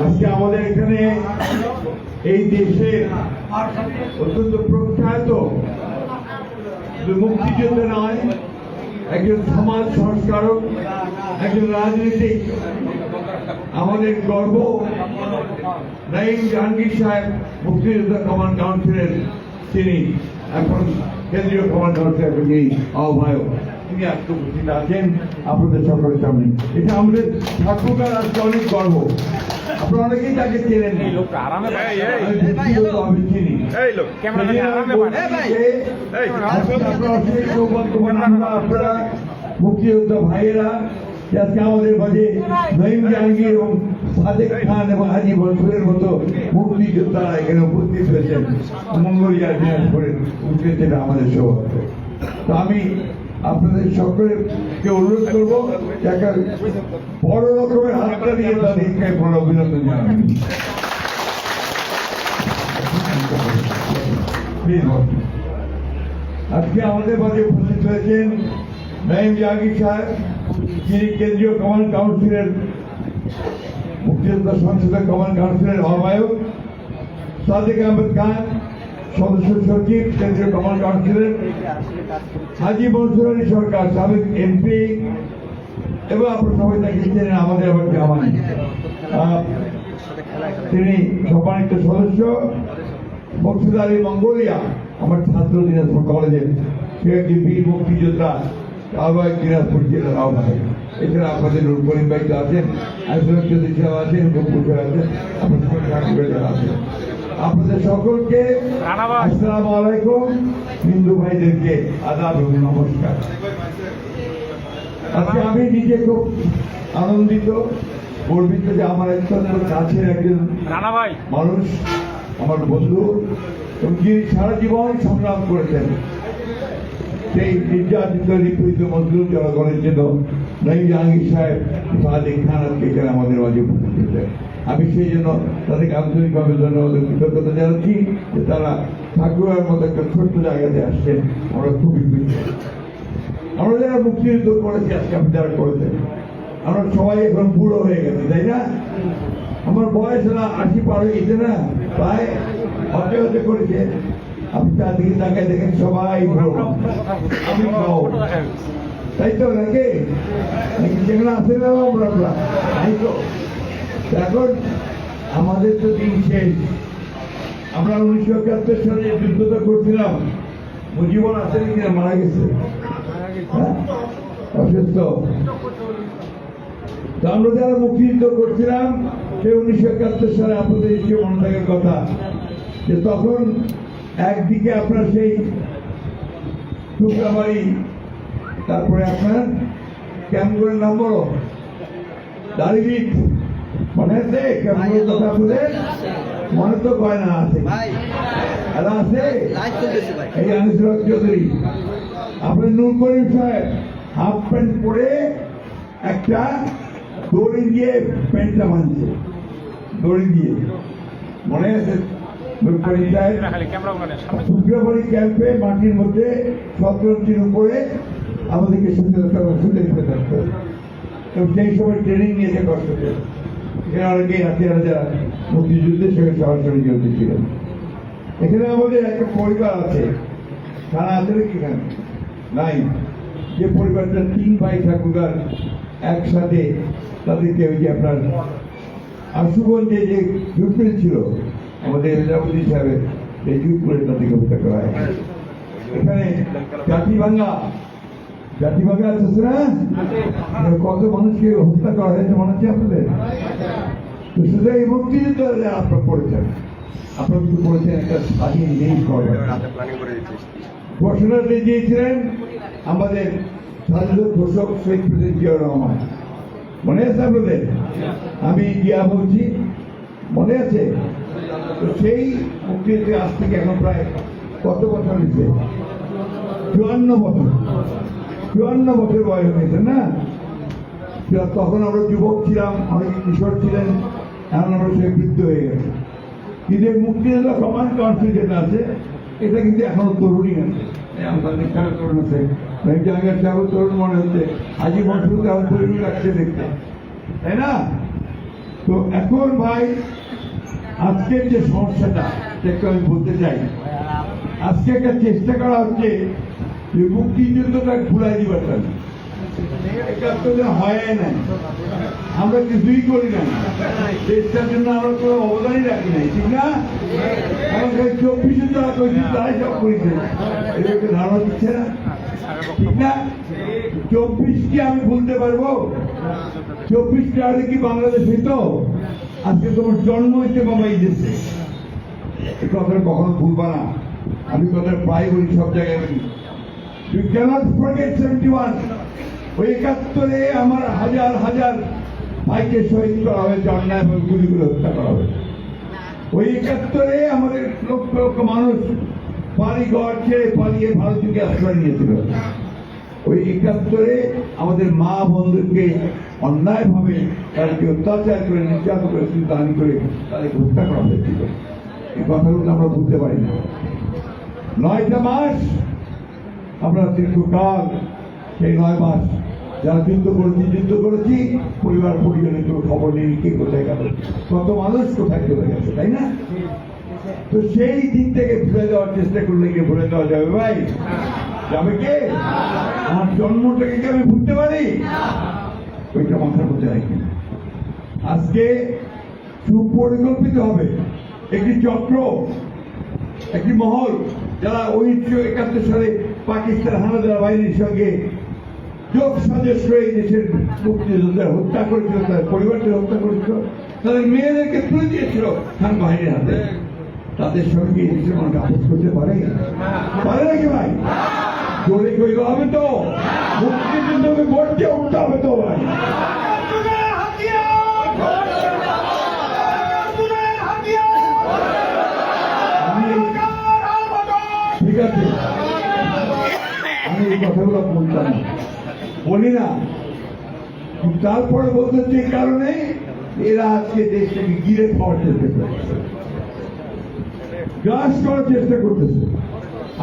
আজকে আমাদের এখানে এই দেশের অত্যন্ত প্রখ্যাত মুক্তিযোদ্ধা নয়, একজন সমাজ সংস্কারক, একজন রাজনীতিক, আমাদের গর্ব নাঈম জাহাঙ্গীর সাহেব, মুক্তিযোদ্ধা কমান্ড কাউন্সিলের তিনি এখন কেন্দ্রীয় কমান্ড কাউন্সিলের আহ্বায়ক, তিনি আজকে উপস্থিত আছেন আপনাদের সকলের সামনে। এটা আমাদের ঠাকুরগার আজকে অনেক গর্ব। আপনারা অনেকেই তাকে চেনেন, আমি চিনি। আপনারা মুক্তিযোদ্ধা ভাইয়েরা আজকে আমাদের মাঝে নাঈম জাহাঙ্গীর এবং সাদেক খান এবং হাজি মনসুরের মতো মুক্তিযোদ্ধারা এখানে উপস্থিত হয়েছেন। মঙ্গলিয়া দিনাজপুরের উপস্থিত আমাদের সৌভাগ্য। তো আমি আপনাদের সকলকে অনুরোধ করবো একটা বড় রকমের হাতটা দিয়ে তাদেরকে অভিনন্দন জানাবেন। আজকে আমাদের মাঝে উপস্থিত হয়েছেন নাঈম জাহাঙ্গীর সাহেব, যিনি কেন্দ্রীয় কমান্ড কাউন্সিলের মুক্তিযোদ্ধা সংসদের কমান্ড কাউন্সিলের আহ্বায়ক, সাদেক আহমেদ খান সদস্য সচিব কেন্দ্রীয় কমান্ড কাউন্সিলের, হাজি মনসুর আলী সরকার সাবেক এমপি এবং আপনার সবাই তাকে চেনেন, আমাদের আবার জামাই, তিনি সম্মানিত সদস্য, মকসুদ আলী মঙ্গলিয়া আমার ছাত্র দিনাজপুর কলেজের, সে একটি বীর মুক্তিযোদ্ধা আহ্বায়ক দিনাজপুর জেলার আহ্বায়ক। এছাড়া আপনাদের করিম ভাই আছেন, আইসলাম চৌধুরী সাহেব আছেন, গফুর সাহেব আছেন, আপনার আছেন। আপনাদের সকলকে আসসালামু আলাইকুম, হিন্দু ভাইদেরকে আদাব এবং নমস্কার। আজকে আমি নিজে খুব আনন্দিত, গর্বিত যে আমার অত্যন্ত কাছের একজন মানুষ, আমার বন্ধু, এবং যিনি সারা জীবন সংগ্রাম করেছেন সেই নির্যাতিত নিপীড়িত মজলুম জনগণের জন্য নাঈম জাহাঙ্গীর সাহেব, সাদেক খান আজকে এখানে আমাদের মাঝে উপস্থিত হয়েছেন। আমি সেই জন্য তাদেরকে আন্তরিকভাবে ধন্যবাদ কৃতজ্ঞতা জানাচ্ছি যে তারা ঠাকুরের মতো একটা ছোট্ট জায়গাতে আসছেন। আমরা খুবই খুশি। আমরা যারা মুক্তিযুদ্ধ করেছি আজকে আপনি যারা করেছেন, আমরা সবাই এখন বুড়ো হয়ে গেছি, তাই না? আমার বয়স না 80 পার হয়ে গেছে না, প্রায় হতে হতে করেছে। আপনি চারদিকে তাকায় দেখেন সবাই বুড়ো, আমি খাও, তাই তো নাকি? যেখানে আসে না আমরা তাই তো। এখন আমাদের তো দিন শেষ। আমরা 1971 সালে যুদ্ধটা করছিলাম, মুজিবুর আসেন কিনা মারা গেছে, অসুস্থ। তো আমরা যারা মুক্তিযুদ্ধ করছিলাম সেই 1971 সালে আপনাদের নিশ্চয় মনে থাকার কথা যে তখন একদিকে আপনার সেই টুকরাবাড়ি, তারপরে আপনার ক্যাম্পগুলোর নাম বলো, দাড়িভিট, মনে আছে? ক্যাম্পগুলোর কথা আপনাদের মনে তো কয় না? আছে, আছে। এই আনিসুর হক চৌধুরী, আপনার নূর করিম সাহেব হাফ প্যান্ট পরে একটা দড়ি দিয়ে প্যান্টটা বাঁধছে, দড়ি দিয়ে, মনে আছে? টুকরাবাড়ি ক্যাম্পে মাটির মধ্যে 17 উপরে আমাদেরকে শুতে থাকতো, এবং সেই সময় ট্রেনিং নিয়েছে কষ্ট করে। এখানে অনেকেই হাতিয়ারা যারা মুক্তিযুদ্ধের সঙ্গে সরাসরি জড়িত ছিলেন। এখানে আমাদের একটা পরিবার আছে, থানা আছে নাকি এখানে? নাই। যে পরিবারটা 3 ভাই ঠাকুরগার একসাথে, তাদেরকে ওই যে আপনার আশুগঞ্জে যে জুটমিল ছিল আমাদের এলাহাবুদ্দিন সাহেবের, এই জুটমিলে তাদেরকে হত্যা করা হয়। এখানে জাতিভাঙ্গা আছে না, কত মানুষকে হত্যা করা হয়েছে মনে হচ্ছে আপনাদের? তো শুধু এই মুক্তিযুদ্ধ আপনারা করেছেন, আপনারা কিন্তু করেছেন একটা স্বাধীন দেশ করবেন, ঘোষণা দিয়েছিলেন আমাদের স্বাধীনতা ঘোষক শহীদ প্রেসিডেন্ট জিয়াউর রহমান, মনে আছে আপনাদের? আমি জিয়া বলছি, মনে আছে? তো সেই মুক্তিযুদ্ধে আজ থেকে এখন প্রায় কত বছর হয়েছে? 54 বছর বয়স হয়েছে না? তখন আমরা যুবক ছিলাম, অনেক কিশোর ছিলেন, এখন আমরা সে বৃদ্ধ হয়ে গেছে। কিন্তু মুক্তিযোদ্ধা কমান্ড কাউন্সিল যেটা আছে, এটা কিন্তু এখনো তরুণী আছে, তরুণ আছে, জায়গার তরুণ মনে হচ্ছে, হাজি মনসুর তরুণ লাগছে দেখতে, তাই না? তো এখন ভাই আজকের যে সমস্যাটা সেটা আমি বলতে চাই, আজকে একটা চেষ্টা করা হচ্ছে যে মুক্তিযুদ্ধটা ঘুরাই দিবার জন্য। একাত্তরে হয় নাই, আমরা কিছুই করি না, দেশটার জন্য আমরা কোনো অবদানই রাখি নাই, ঠিক না? আমাদের 24 যারা করেছি তারাই সব করেছে, এদেরকে ধারণা দিচ্ছে না, ঠিক না? 24 কি আমি ভুলতে পারবো? 24 আগে কি বাংলাদেশ হইতো? আজকে তোমার জন্ম হইতে বাবা এই দেশে, এই কথাটা কখনো ভুলবা না। আমি কথা প্রায় বলি, সব জায়গায় বলি, You cannot forget 71. ওই 71-এ আমার হাজার হাজার ভাইকে শহীদ করা হয়েছে, অন্যায় এবং গুলি করে হত্যা করা হয়েছে। ওই 71-এ আমাদের লক্ষ লক্ষ মানুষ বাড়ি ঘর ছেড়ে পালিয়ে ভারতকে আশ্রয় নিয়েছিল। ওই 71-এ আমাদের মা বন্ধুকে অন্যায়ভাবে তাদেরকে অত্যাচার করে, নির্যাতন করে, দান করে তাদেরকে হত্যা করা হয়েছিল। এই কথাগুলো আমরা বুঝতে পারি না। 9টা মাস আমরা দীর্ঘকাল, সেই 9 মাস যারা যুদ্ধ করেছি, পরিবার পরিজনের কেউ খবর নেই, কে কোথায় গেল, কত মানুষ কোথায় চলে গেছে, তাই না? তো সেই দিন থেকে ভুলে দেওয়ার চেষ্টা করলে কি ভুলে দেওয়া যাবে ভাই? যাবে কে? আমার জন্মটাকে কি আমি ভুলতে পারি? ওইটা মাথার মধ্যে রাখি। আজকে সুপরিকল্পিত হবে একটি চক্র, একটি মহল, যারা 1971 সালে পাকিস্তান হানাদার বাহিনীর সঙ্গে যোগ সাজেশ করে এই দেশের মুক্তিযোদ্ধাদের হত্যা করেছিল, তাদের পরিবারকে হত্যা করেছিল, তাদের মেয়েদেরকে তুলে দিয়েছিল খান বাহিনীর হাতে। তাদের সঙ্গে এই দেশের মানুষ আপোষ করতে পারে নাকি ভাই? জোরে কইতে হবে তো, মুক্তিযুদ্ধকে গড়তে উঠতে হবে তো ভাই। ঠিক আছে, আমি এই কথাগুলো বলতাম না, বলি না, তারপরে বলতে হচ্ছে এই কারণে এরা আজকে দেশটাকে গিরে খাওয়ার চেষ্টা করছে, গ্রাস করার চেষ্টা করতেছে।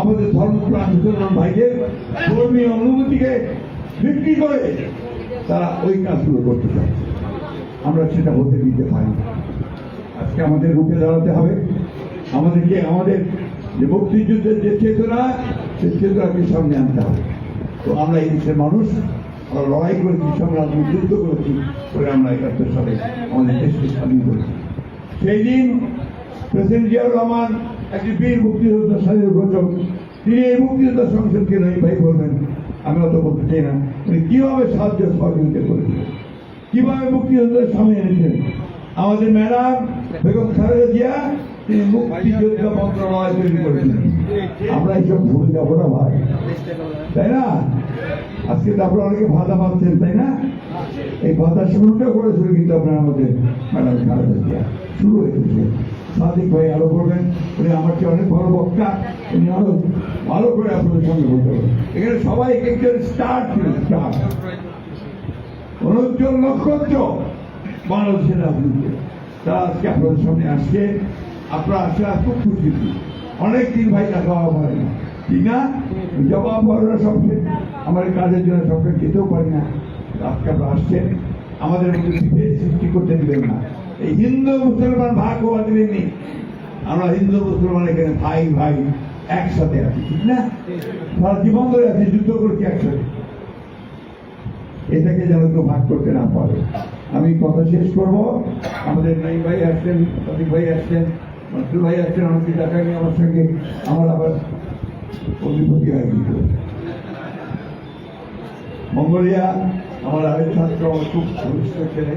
আমাদের ধর্মপ্রাণ মুসলমান ভাইদের ধর্মীয় অনুভূতিকে বিক্রি করে তারা ওই কাজগুলো করতে চাচ্ছে। আমরা সেটা হতে দিতে পারি না। আজকে আমাদের রুখে দাঁড়াতে হবে। আমাদেরকে আমাদের যে মুক্তিযুদ্ধের যে চেতনা, সেই চেতনাকে সামনে আনতে হবে। তো আমরা এই দেশের মানুষ, আমরা লড়াই করেছি, সংগ্রাম যুদ্ধ করেছি, করে আমরা 71 সালে আমাদের দেশকে স্বাধীন করেছি। সেই দিন প্রেসিডেন্ট জিয়াউর রহমান একটি বীর মুক্তিযোদ্ধা, স্বাধীন ঘোষক, তিনি এই মুক্তিযোদ্ধা সংসদকে নয় ভাই বলবেন, আমি অত বলতে চাই না, উনি কিভাবে সাহায্য সহযোগিতা করেছিলেন, কিভাবে মুক্তিযোদ্ধার সামনে এনেছেন। আমাদের ম্যাডাম বেগম খালেদা জিয়া তিনি মুক্তিযোদ্ধা মন্ত্রণালয় তৈরি করেছিলেন। আমরা এইসব ভুলে যাবো না ভাই, তাই না? আজকে তো আপনারা অনেকে ভাতা পাচ্ছেন, তাই না? এই ভাতা শুরুটা করেছিল কিন্তু আপনারা আমাদের ম্যাডাম খালেদা জিয়া, শুরু হয়েছে। সাদিক ভাই আরো করবেন, উনি আমার চেয়ে অনেক ভালো বক্তা, উনি আরো ভালো করে আপনাদের সঙ্গে বলতে পারেন। এখানে সবাই একজন স্টার ছিল, স্টার, অনুজ্জ্বল নক্ষত্র বাংলাদেশের রাজনীতি। তা আজকে আপনাদের সামনে আসছে, আপনারা আসলে খুব খুশি। অনেকদিন ভাই দেখা হওয়া হয় না, ঠিক না? জবাব হওয়ার সবকে আমার কাজের জন্য সবকে যেতেও পারি না। আজকে আপনারা আসছেন, আমাদের মধ্যে বিভেদ সৃষ্টি করতে দিবেন না। এই হিন্দু মুসলমান ভাগ হওয়া দিবেননি। আমরা হিন্দু মুসলমান এখানে ভাই ভাই একসাথে আছি, ঠিক না? সারা জীবন ধরে আছি, যুদ্ধ করছি একসাথে। এটাকে যেন কেউ ভাগ করতে না পারে। আমি কথা শেষ করব। আমাদের নাইম ভাই আসছেন, সতীক ভাই আসছেন, মন্ত্রী ভাই আসছেন, অনেকে দেখা নিয়ে আমার সঙ্গে আমার আবার অভিভূতি হয়ে গেছিল। মঙ্গলিয়া আমার আরেক ছাত্র, আমার খুব ঘনিষ্ঠ ছেলে,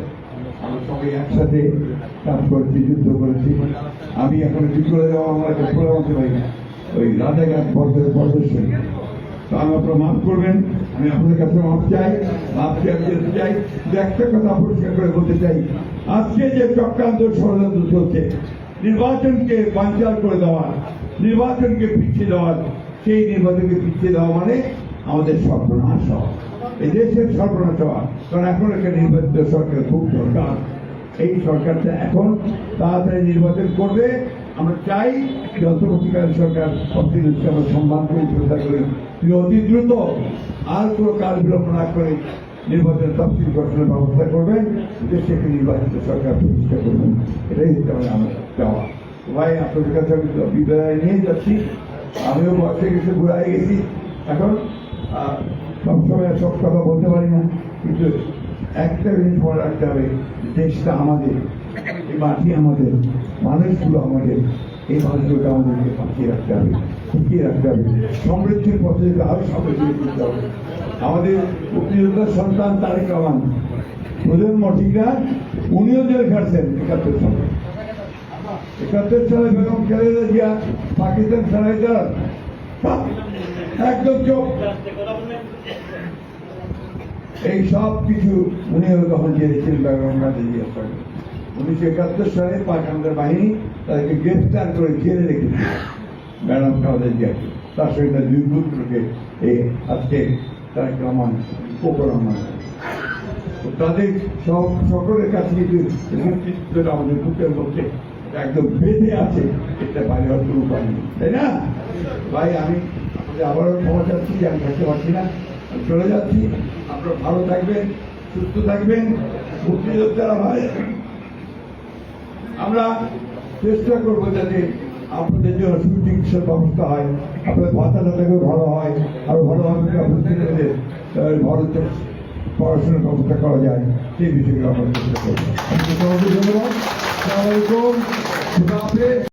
আমরা সবাই একসাথে কাজ করেছি, যুদ্ধ করেছি। আমি এখন কি করে যাওয়া আমার একটা পরামর্শ ভাই, ওই রাজাঘাট প্রদর্শনী। তো আমি আপনারা মাফ করবেন, আমি আপনাদের কাছে মাফ চাই, মাফ যেতে চাই। একটা কথা পরিষ্কার করে বলতে চাই, আজকে যে চক্রান্ত ষড়যন্ত্র চলছে, নির্বাচনকে বানচাল করে দেওয়া, নির্বাচনকে পিছিয়ে দেওয়ার, সেই নির্বাচনকে পিছিয়ে দেওয়া মানে আমাদের সর্বনাশ হওয়া, এই দেশের সর্বনাশ হওয়া। কারণ এখন একটা নির্বাচিত সরকার খুব দরকার। এই সরকারটা এখন তাড়াতাড়ি নির্বাচন করবে। আমরা চাই যে অন্তর্বর্তীকালীন সরকার আমরা সম্মান করি, শ্রদ্ধা করি, অতি দ্রুত আর কোনো কাল বিলম্ব না করে নির্বাচন তফসিল গঠনের ব্যবস্থা করবেন, দেশে একটি নির্বাচিত সরকার প্রতিষ্ঠা করবেন। এটাই হচ্ছে আমার চাওয়া। ভাই, আপনাদের কাছে আমি বিদায় নিয়ে যাচ্ছি। আমিও বয়সে গেছি, বুড়াই গেছি। এখন সবসময় সব কথা বলতে পারি না, কিন্তু একটা জিনিস মনে রাখতে হবে, দেশটা আমাদের, এই মাটি আমাদের, মানুষগুলো আমাদের, এই মানুষগুলোকে আমাদেরকে বাঁচিয়ে রাখতে হবে, টিকিয়ে রাখতে হবে, সমৃদ্ধির পথে আরো সমৃদ্ধি করতে হবে। আমাদের মুক্তিযোদ্ধার সন্তান তারেক রহমান প্রজন্ম ঠিক না, উনিও জেল খাটছেন 71 সালে। 71 সালে বেগম খালেদা জিয়া পাকিস্তান ছাড়াই যান, একদম চোখ। এই সব কিছু উনিও তখন জেলেছিলেন বেগম খালেদা জিয়ার সঙ্গে। 1971 সালে পাক আমাদের বাহিনী তাদেরকে গ্রেফতার করে জেলে রেখেছিল ম্যাডাম খালেদা জিয়াকে, তার সঙ্গে 2 পুত্রকে। এই আজকে তারেক রহমান, ফখরুর রহমান, তাদের সকলের কাছে কিন্তু নেতৃত্বটা আমাদের বুকের মধ্যে একদম বেঁধে আছে, এটা বাইরে হওয়ার কোনো উপায় নেই, তাই না ভাই? আমি আপনাদের আবারও ক্ষমা চাচ্ছি যে আমি থাকতে পারছি না, আমি চলে যাচ্ছি। আপনারা ভালো থাকবেন, সুস্থ থাকবেন, মুক্তিযোদ্ধারা ভাই। আমরা চেষ্টা করবো যাতে আপনাদের জন্য সুচিকিৎসার ব্যবস্থা হয়, আপনাদের ভাতা টাতাকেও ভালো হয়, আরো ভালোভাবে আপনাদের ভারতের পড়াশোনার ব্যবস্থা করা যায়, সেই বিষয়গুলো আমরা চেষ্টা করবো। ধন্যবাদ। আসসালামু আলাইকুম।